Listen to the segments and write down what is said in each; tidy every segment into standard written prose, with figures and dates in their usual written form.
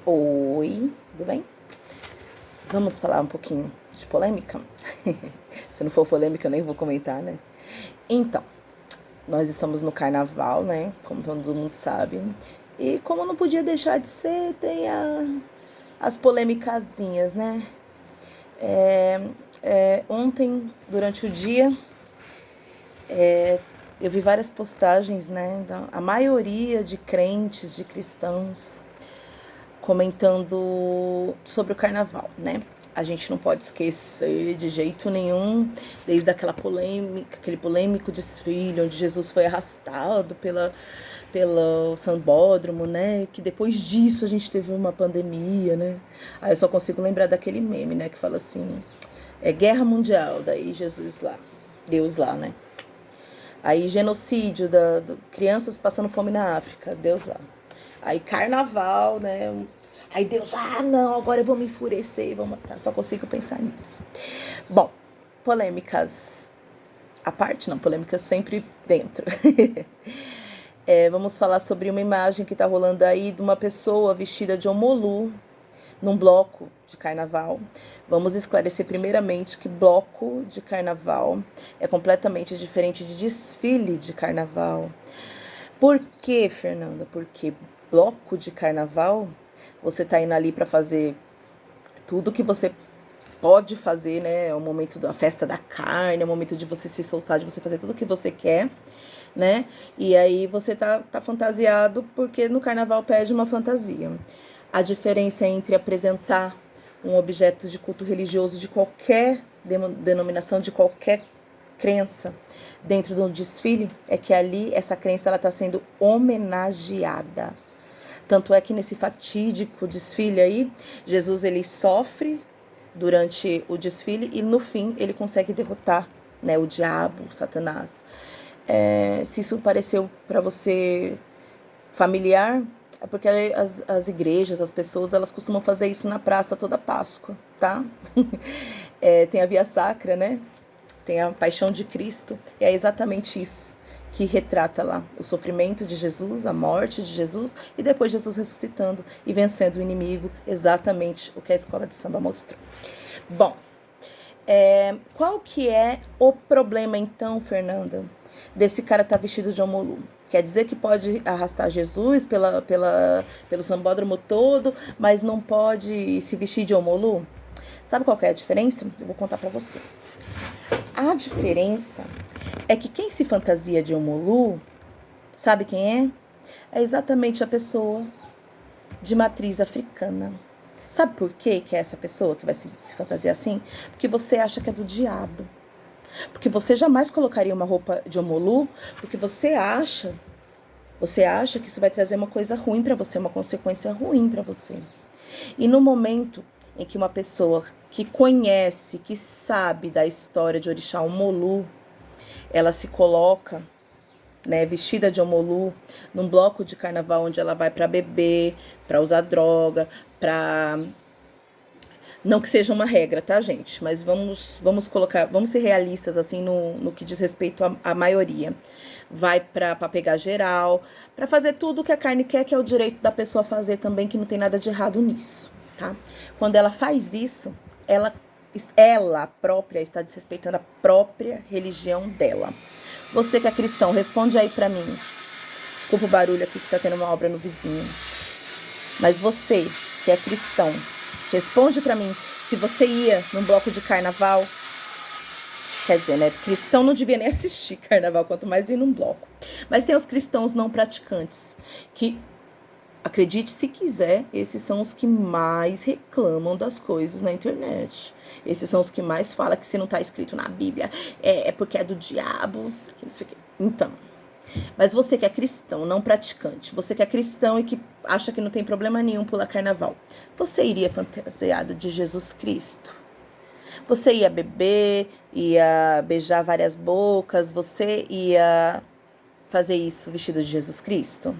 Oi, tudo bem? Vamos falar um pouquinho de polêmica? Se não for polêmica, eu nem vou comentar, né? Então, nós estamos no carnaval, né? Como todo mundo sabe. E como não podia deixar de ser, tem as polêmicazinhas, né? Ontem, durante o dia, eu vi várias postagens, né? A maioria de crentes, de cristãos, comentando sobre o carnaval, né? A gente não pode esquecer de jeito nenhum, desde aquele polêmico desfile, onde Jesus foi arrastado pelo sambódromo, né? Que depois disso a gente teve uma pandemia, né? Aí eu só consigo lembrar daquele meme, né? Que fala assim, guerra mundial, daí Jesus lá, Deus lá, né? Aí genocídio, crianças passando fome na África, Deus lá. Aí carnaval, né? Aí Deus, não, agora eu vou me enfurecer, vou matar. Só consigo pensar nisso. Bom, polêmicas à parte, não, polêmicas sempre dentro. Vamos falar sobre uma imagem que tá rolando aí de uma pessoa vestida de Omolu num bloco de carnaval. Vamos esclarecer primeiramente que bloco de carnaval é completamente diferente de desfile de carnaval. Por quê, Fernanda? Porque bloco de carnaval, você tá indo ali para fazer tudo que você pode fazer, né? É o momento da festa da carne, é o momento de você se soltar, de você fazer tudo que você quer, né? E aí você tá fantasiado porque no carnaval pede uma fantasia. A diferença entre apresentar um objeto de culto religioso de qualquer denominação, de qualquer crença, dentro de um desfile, é que ali essa crença ela está sendo homenageada. Tanto é que nesse fatídico desfile aí, Jesus ele sofre durante o desfile e no fim ele consegue derrotar, né, o diabo, Satanás. Se isso pareceu para você familiar, é porque as igrejas, as pessoas, elas costumam fazer isso na praça toda Páscoa, tá? Tem a Via Sacra, né? Tem a Paixão de Cristo, e é exatamente isso que retrata lá o sofrimento de Jesus, a morte de Jesus, e depois Jesus ressuscitando e vencendo o inimigo, exatamente o que a escola de samba mostrou. Bom, qual que é o problema então, Fernanda, desse cara estar vestido de Omolu? Quer dizer que pode arrastar Jesus pelo sambódromo todo, mas não pode se vestir de Omolu? Sabe qual que é a diferença? Eu vou contar pra você. A diferença é que quem se fantasia de Omolu, sabe quem é? É exatamente a pessoa de matriz africana. Sabe por quê que é essa pessoa que vai se fantasiar assim? Porque você acha que é do diabo. Porque você jamais colocaria uma roupa de Omolu, porque você acha que isso vai trazer uma coisa ruim para você, uma consequência ruim para você. E no momento em que uma pessoa que conhece, que sabe da história de Orixá Omolu, ela se coloca, né, vestida de Omolu, num bloco de carnaval onde ela vai para beber, para usar droga, para... Não que seja uma regra, tá, gente? Mas vamos ser realistas, assim, no que diz respeito à maioria. Vai pra pegar geral, pra fazer tudo que a carne quer, que é o direito da pessoa fazer também, que não tem nada de errado nisso, tá? Quando ela faz isso, ela própria está desrespeitando a própria religião dela. Você que é cristão, responde aí pra mim. Desculpa o barulho aqui que tá tendo uma obra no vizinho. Mas você que é cristão, responde pra mim se você ia num bloco de carnaval. Quer dizer, né? Cristão não devia nem assistir carnaval, quanto mais ir num bloco. Mas tem os cristãos não praticantes, que, acredite se quiser, esses são os que mais reclamam das coisas na internet. Esses são os que mais falam que se não tá escrito na Bíblia, é porque é do diabo, que não sei o quê. Então, mas você que é cristão, não praticante, você que é cristão e que acha que não tem problema nenhum pular carnaval, você iria fantasiado de Jesus Cristo? Você ia beber, ia beijar várias bocas, você ia fazer isso vestido de Jesus Cristo?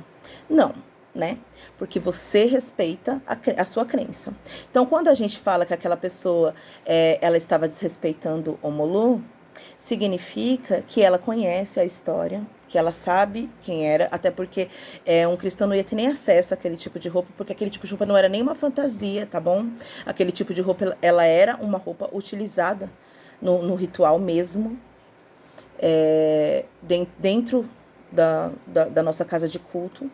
Não, né? Porque você respeita a sua crença. Então, quando a gente fala que aquela pessoa ela estava desrespeitando Omolu, significa que ela conhece a história, que ela sabe quem era, até porque um cristão não ia ter nem acesso àquele tipo de roupa, porque aquele tipo de roupa não era nem uma fantasia, tá bom? Aquele tipo de roupa, ela era uma roupa utilizada no ritual mesmo, dentro da nossa casa de culto.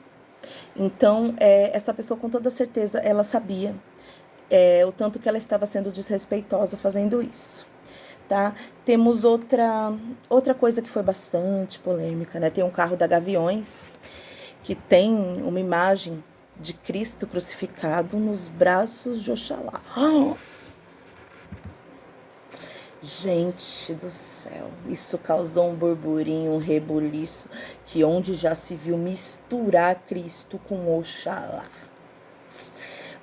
Então, essa pessoa, com toda certeza, ela sabia o tanto que ela estava sendo desrespeitosa fazendo isso. Tá? Temos outra coisa que foi bastante polêmica, né? Tem um carro da Gaviões que tem uma imagem de Cristo crucificado nos braços de Oxalá. Gente do céu, isso causou um burburinho, um rebuliço, que onde já se viu misturar Cristo com Oxalá.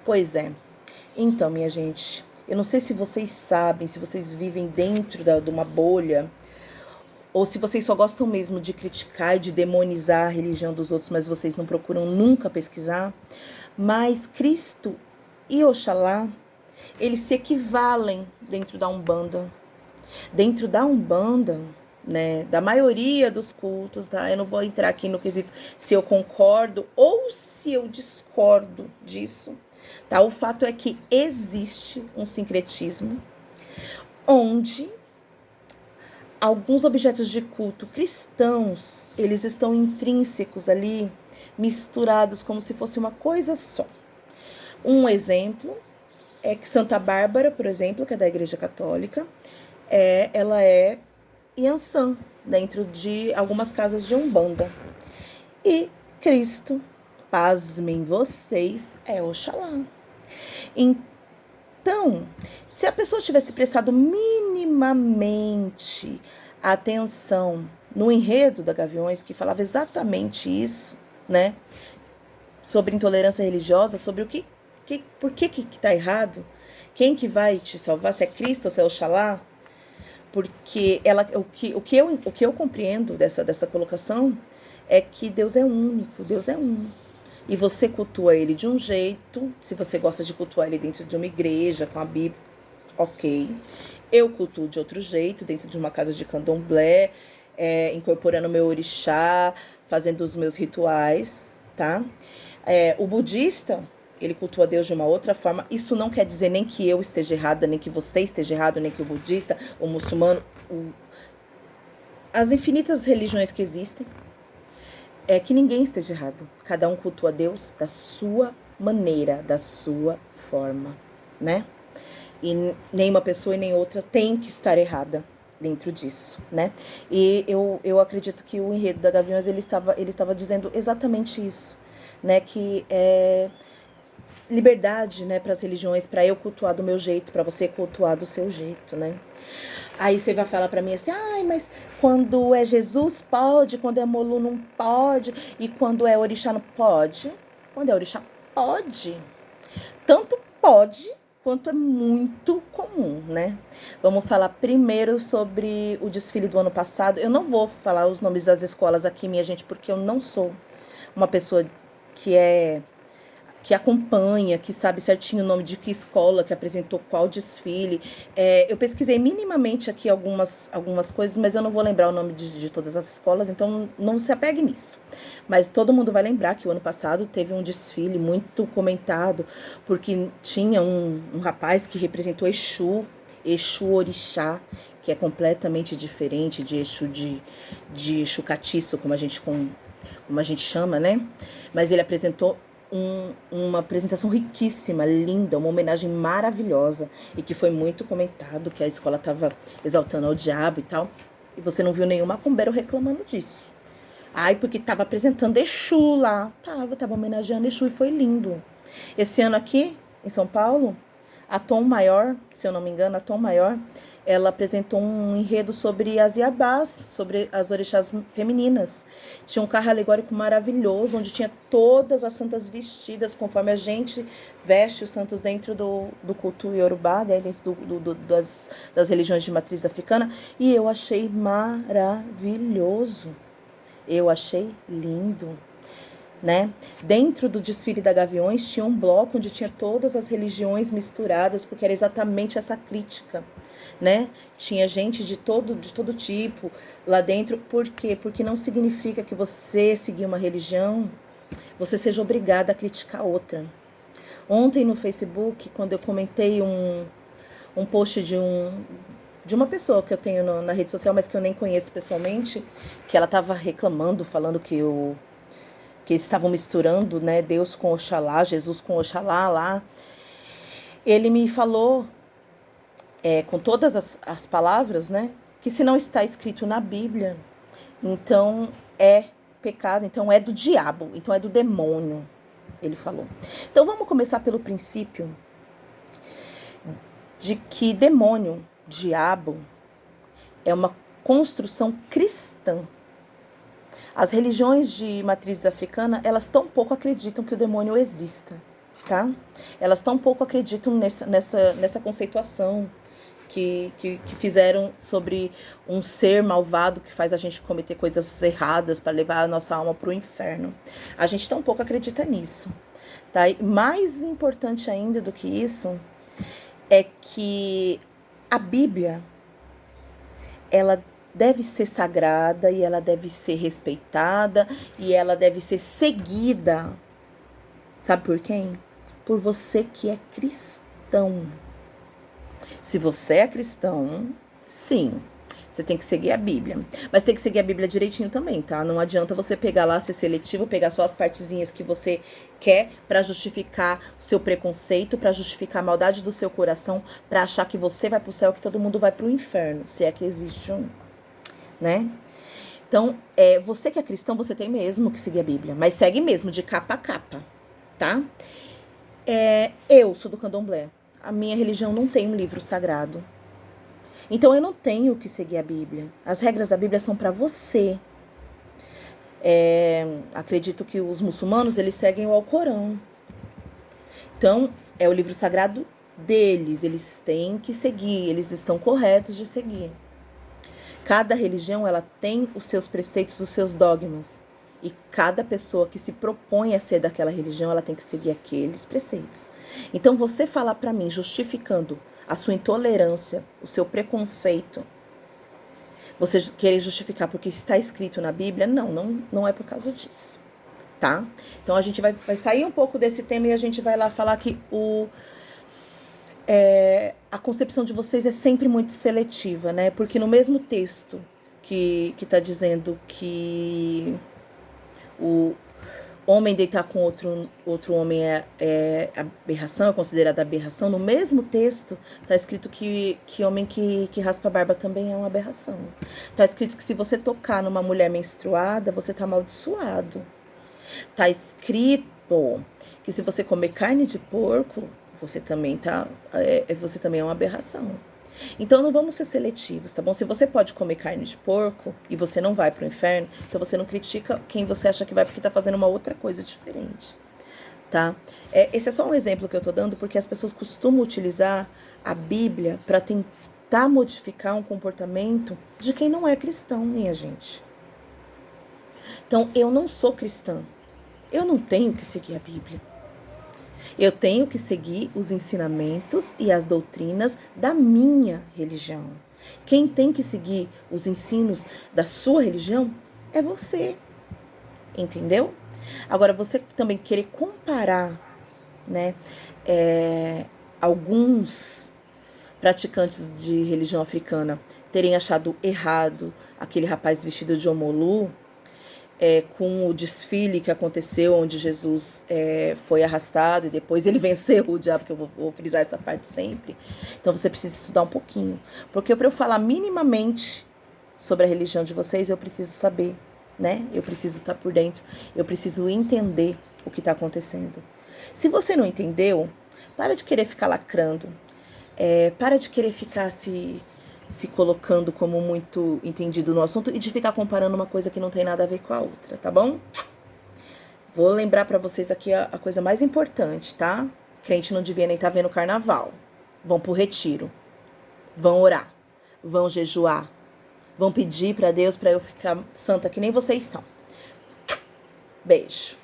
Pois é. Então, minha gente, eu não sei se vocês sabem, se vocês vivem dentro de uma bolha, ou se vocês só gostam mesmo de criticar e de demonizar a religião dos outros, mas vocês não procuram nunca pesquisar. Mas Cristo e Oxalá, eles se equivalem dentro da Umbanda. Dentro da Umbanda, né, da maioria dos cultos, tá? Eu não vou entrar aqui no quesito se eu concordo ou se eu discordo disso. Tá? O fato é que existe um sincretismo onde alguns objetos de culto cristãos, eles estão intrínsecos ali, misturados como se fosse uma coisa só. Um exemplo é que Santa Bárbara, por exemplo, que é da Igreja Católica, ela é Iansã, dentro de algumas casas de Umbanda. E Cristo, pasmem vocês, é Oxalá. Então, se a pessoa tivesse prestado minimamente atenção no enredo da Gaviões, que falava exatamente isso, né? Sobre intolerância religiosa, sobre por que tá errado, quem que vai te salvar, se é Cristo ou se é Oxalá, porque o que eu compreendo dessa colocação é que Deus é único, Deus é um. E você cultua ele de um jeito, se você gosta de cultuar ele dentro de uma igreja, com a Bíblia, ok. Eu cultuo de outro jeito, dentro de uma casa de candomblé, incorporando meu orixá, fazendo os meus rituais, tá? O budista, ele cultua Deus de uma outra forma. Isso não quer dizer nem que eu esteja errada, nem que você esteja errado, nem que o budista, o muçulmano, as infinitas religiões que existem, que ninguém esteja errado. Cada um cultua Deus da sua maneira, da sua forma, né? E nem uma pessoa e nem outra tem que estar errada dentro disso, né? E eu acredito que o enredo da Gaviões, ele estava dizendo exatamente isso, né? Que liberdade, né, para as religiões, para eu cultuar do meu jeito, para você cultuar do seu jeito, né? Aí você vai falar para mim assim, mas quando é Jesus pode, quando é Molu não pode, e quando é orixá não pode? Quando é orixá pode. Tanto pode quanto é muito comum, né? Vamos falar primeiro sobre o desfile do ano passado. Eu não vou falar os nomes das escolas aqui, minha gente, porque eu não sou uma pessoa que acompanha, que sabe certinho o nome de que escola, que apresentou qual desfile. Eu pesquisei minimamente aqui algumas coisas, mas eu não vou lembrar o nome de todas as escolas, então não se apegue nisso. Mas todo mundo vai lembrar que o ano passado teve um desfile muito comentado, porque tinha um rapaz que representou Exu Orixá, que é completamente diferente de Exu de Exu Catiço, como a gente chama, né? Mas ele apresentou uma apresentação riquíssima, linda, uma homenagem maravilhosa, e que foi muito comentado, que a escola estava exaltando ao diabo e tal, e você não viu nenhum macumbeiro reclamando disso. Porque estava apresentando Exu lá, tava homenageando Exu, e foi lindo. Esse ano aqui, em São Paulo, a Tom Maior, se eu não me engano, a Tom Maior, ela apresentou um enredo sobre as Iabás, sobre as orixás femininas. Tinha um carro alegórico maravilhoso, onde tinha todas as santas vestidas, conforme a gente veste os santos dentro do culto iorubá, né, dentro das religiões de matriz africana. E eu achei maravilhoso. Eu achei lindo. né? Dentro do desfile da Gaviões tinha um bloco onde tinha todas as religiões misturadas, porque era exatamente essa crítica, né? Tinha gente de todo tipo lá dentro. Por quê? Porque não significa que você seguir uma religião, você seja obrigada a criticar outra. Ontem no Facebook, quando eu comentei um post de uma pessoa que eu tenho na rede social, mas que eu nem conheço pessoalmente, que ela estava reclamando, falando que eles estavam misturando, né, Deus com Oxalá, Jesus com Oxalá lá. Ele me falou, com todas as palavras, né, que se não está escrito na Bíblia, então é pecado, então é do diabo, então é do demônio, ele falou. Então vamos começar pelo princípio de que demônio, diabo, é uma construção cristã. As religiões de matriz africana, elas tão pouco acreditam que o demônio exista, tá? Elas tão pouco acreditam nessa conceituação que fizeram sobre um ser malvado que faz a gente cometer coisas erradas para levar a nossa alma para o inferno. A gente tão pouco acredita nisso, tá? E mais importante ainda do que isso é que a Bíblia, ela deve ser sagrada e ela deve ser respeitada e ela deve ser seguida. Sabe por quem? Por você que é cristão. Se você é cristão, sim, você tem que seguir a Bíblia. Mas tem que seguir a Bíblia direitinho também, tá? Não adianta você pegar lá, ser seletivo, pegar só as partezinhas que você quer pra justificar o seu preconceito, pra justificar a maldade do seu coração, pra achar que você vai pro céu, que todo mundo vai pro inferno, se é que existe um, né? Então, você que é cristão, você tem mesmo que seguir a Bíblia, mas segue mesmo, de capa a capa, tá? Eu sou do candomblé. A minha religião não tem um livro sagrado. Então, eu não tenho que seguir a Bíblia. As regras da Bíblia são para você. Acredito que os muçulmanos, eles seguem o Alcorão. Então, é o livro sagrado deles. Eles têm que seguir. Eles estão corretos de seguir. Cada religião, ela tem os seus preceitos, os seus dogmas. E cada pessoa que se propõe a ser daquela religião, ela tem que seguir aqueles preceitos. Então, você falar para mim, justificando a sua intolerância, o seu preconceito, você querer justificar porque está escrito na Bíblia, não é por causa disso, tá? Então, a gente vai sair um pouco desse tema e a gente vai lá falar que a concepção de vocês é sempre muito seletiva, né? Porque no mesmo texto que tá dizendo que o homem deitar com outro homem é aberração, é considerada aberração, no mesmo texto tá escrito que homem que raspa a barba também é uma aberração. Tá escrito que se você tocar numa mulher menstruada, você tá amaldiçoado. Tá escrito que se você comer carne de porco, você também é uma aberração. Então não vamos ser seletivos, tá bom? Se você pode comer carne de porco e você não vai pro inferno, então você não critica quem você acha que vai porque tá fazendo uma outra coisa diferente, tá? Esse é só um exemplo que eu tô dando porque as pessoas costumam utilizar a Bíblia para tentar modificar um comportamento de quem não é cristão, minha gente. Então, eu não sou cristã. Eu não tenho que seguir a Bíblia. Eu tenho que seguir os ensinamentos e as doutrinas da minha religião. Quem tem que seguir os ensinos da sua religião é você. Entendeu? Agora, você também querer comparar, né, alguns praticantes de religião africana terem achado errado aquele rapaz vestido de Omolu, com o desfile que aconteceu, onde Jesus foi arrastado e depois ele venceu o diabo, que eu vou frisar essa parte sempre. Então você precisa estudar um pouquinho. Porque para eu falar minimamente sobre a religião de vocês, eu preciso saber, né? Eu preciso estar por dentro, eu preciso entender o que está acontecendo. Se você não entendeu, para de querer ficar lacrando, para de querer ficar se colocando como muito entendido no assunto e de ficar comparando uma coisa que não tem nada a ver com a outra, tá bom? Vou lembrar pra vocês aqui a coisa mais importante, tá? Crente não devia nem estar vendo carnaval. Vão pro retiro, vão orar, vão jejuar, vão pedir pra Deus pra eu ficar santa que nem vocês são. Beijo.